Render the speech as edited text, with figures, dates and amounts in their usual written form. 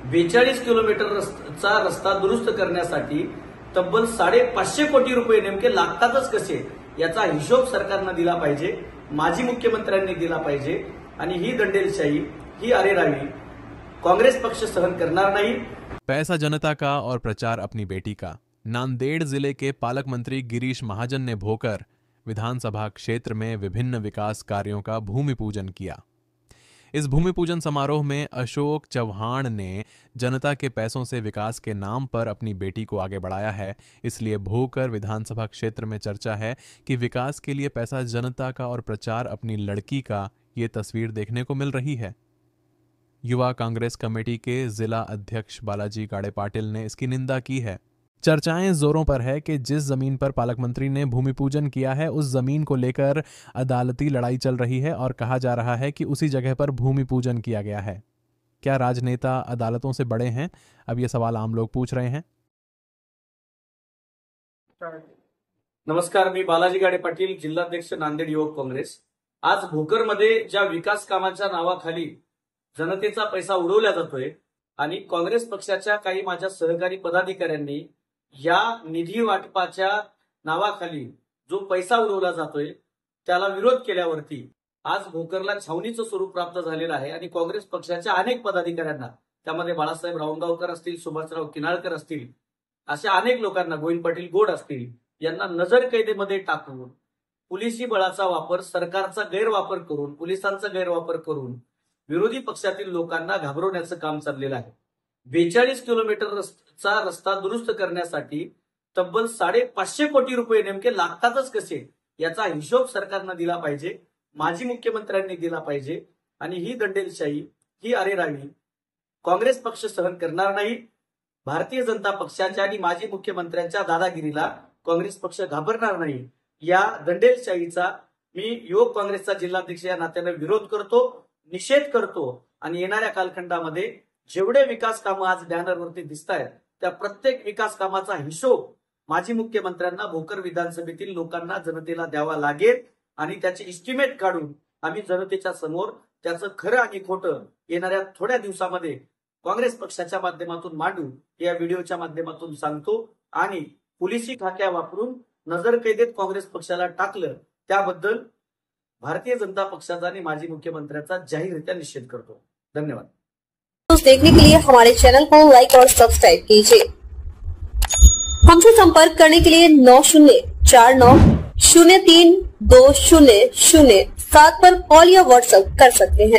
42 किलोमीटरचा रस्ता दुरुस्त करण्यासाठी तब्बल 550 कोटी रुपये नेमके लागतातच कसे याचा हिशोब सरकारने दिला पाहिजे, माजी मुख्यमंत्र्यांनी दिला पाहिजे। आणि ही दंडेलशाही, ही अरेरावी कांग्रेस पक्ष सहन करणार नाही। पैसा जनता का और प्रचार अपनी बेटी का। नांदेड़ जिले के पालक मंत्री गिरीश महाजन ने भोकर विधानसभा क्षेत्र में विभिन्न विकास कार्यों का भूमि पूजन किया। इस भूमि पूजन समारोह में अशोक चौहान ने जनता के पैसों से विकास के नाम पर अपनी बेटी को आगे बढ़ाया है, इसलिए भोकर विधानसभा क्षेत्र में चर्चा है कि विकास के लिए पैसा जनता का और प्रचार अपनी लड़की का, ये तस्वीर देखने को मिल रही है। युवा कांग्रेस कमेटी के जिला अध्यक्ष बालाजी गाड़े पाटिल ने इसकी निंदा की है। चर्चाएं जोरों पर है कि जिस जमीन पर पालक मंत्री ने भूमि पूजन किया है उस जमीन को लेकर अदालती लड़ाई चल रही है और कहा जा रहा है कि उसी जगह पर भूमि पूजन किया गया है। क्या राजनेता अदालतों से बड़े हैं? अब ये सवाल आम लोग पूछ रहे हैं। नमस्कार, मी बालाजी गाडे पाटील, जिल्हाध्यक्ष नांदेड युवक काँग्रेस। आज भोकरमध्ये ज्या विकास कामांच्या नावाखाली जनतेचा पैसा उडवला जातोय आणि काँग्रेस पक्षाच्या काही माझ्या सहकारी पदाधिकाऱ्यांनी या निधी वाटपाच्या नावाखाली जो पैसा उडवला जातोय त्याला विरोध केल्यावरती आज भोकरला छावणीचं स्वरूप प्राप्त झालेलं आहे। आणि काँग्रेस पक्षाच्या अनेक पदाधिकाऱ्यांना, त्यामध्ये बाळासाहेब रावणगावकर असतील, सुभाषराव किनाळकर असतील, अशा अनेक लोकांना, गोविंद पाटील गोड असतील, यांना नजरकैदेमध्ये टाकून पोलिसी बळाचा वापर, सरकारचा गैरवापर करून, पोलिसांचा गैरवापर करून विरोधी पक्षातील लोकांना घाबरवण्याचं काम चाललेलं आहे। 42 किलोमीटरचा रस्ता दुरुस्त करण्यासाठी तब्बल 550 कोटी रुपये नेमके लागतातच कसे याचा हिशोब सरकारने दिला पाहिजे, माजी मुख्यमंत्र्यांनी दिला पाहिजे। आणि ही दंडेलशाही, ही अरेरावी काँग्रेस पक्ष सहन करणार नाही। भारतीय जनता पक्षाच्या आणि माजी मुख्यमंत्र्यांच्या दादागिरीला काँग्रेस पक्ष घाबरणार नाही। या दंडेलशाहीचा मी युवक काँग्रेसचा जिल्हाध्यक्ष या नात्याने विरोध करतो, निषेध करतो। आणि येणाऱ्या कालखंडामध्ये जेवढे विकास कामं आज बॅनरवरती दिसत आहेत त्या प्रत्येक विकास कामाचा हिशोब माजी मुख्यमंत्र्यांना, भोकर विधानसभेतील लोकांना, जनतेला द्यावा लागेल। आणि त्याचे इस्टिमेट काढून आम्ही जनतेच्या समोर त्याचं खरं आणि खोटं येणाऱ्या थोड्या दिवसामध्ये काँग्रेस पक्षाच्या माध्यमातून मांडू, या व्हिडिओच्या माध्यमातून सांगतो। आणि पोलिसी खाक्या वापरून नजरकैदेत काँग्रेस पक्षाला टाकलं त्याबद्दल भारतीय जनता पक्षाचा आणि माजी मुख्यमंत्र्यांचा जाहीररित्या निषेध करतो। धन्यवाद। देखने के लिए हमारे चैनल को लाइक और सब्सक्राइब कीजिए। हमसे संपर्क करने के लिए 9049032007 पर कॉल या व्हाट्सएप कर सकते हैं।